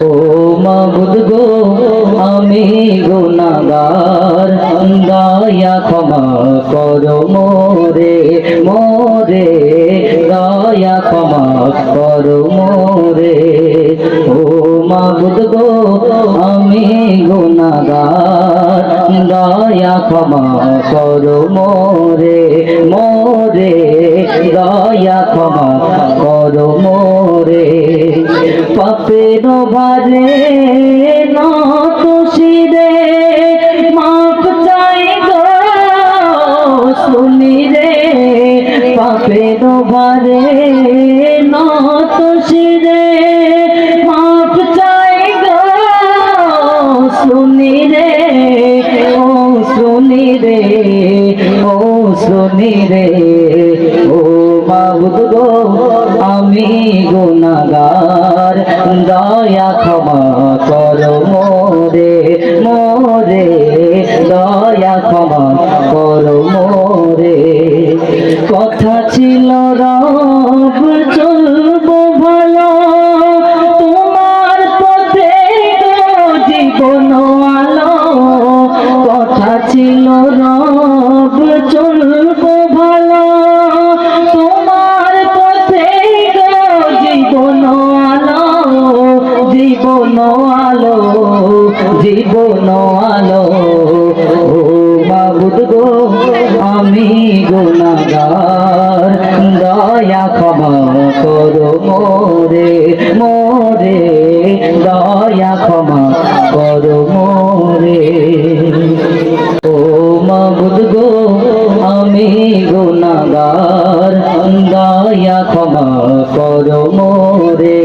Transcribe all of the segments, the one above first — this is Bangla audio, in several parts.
ও মাবুদ গো আমি গুনাহগার, দয়া ক্ষমা করো মোরে মোরে, দয়া ক্ষমা করো মোরে। ও মাবুদ গো আমি গুনাহগার, দয়া ক্ষমা করো মোরে মোরে, দয়া ক্ষমা করো মোরে। পাপের ভারে নত শিরে মাপ চাই গো শুনি রে, পাপের ভারে নত শিরে মাপ চাই গো শুনি রে, ও শুনি রে, ও শুনি রে। ও মাবুদ গো আমি গুনাহগার, দয়া ক্ষমা করো মোরে মোরে, দয়া ক্ষমা করো মোরে। কথা ছিল রব চলবো ভালো, তোমার পথে গো জীবন আলো। কথা ছিল রব চলবো ভালো, তোমার পথে গো জীবন আলো, জীবন আলো, জীবন আলো। ও মাবুদ গো আমি গুনাহগার, দয়া ক্ষমা করো মোরে মোরে, দয়া ক্ষমা করো মোরে। ও মাবুদ গো আমি গুনাহগার, দয়া ক্ষমা করো মোরে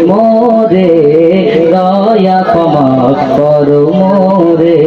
মোরে, দয়া ক্ষমা করো মোরে।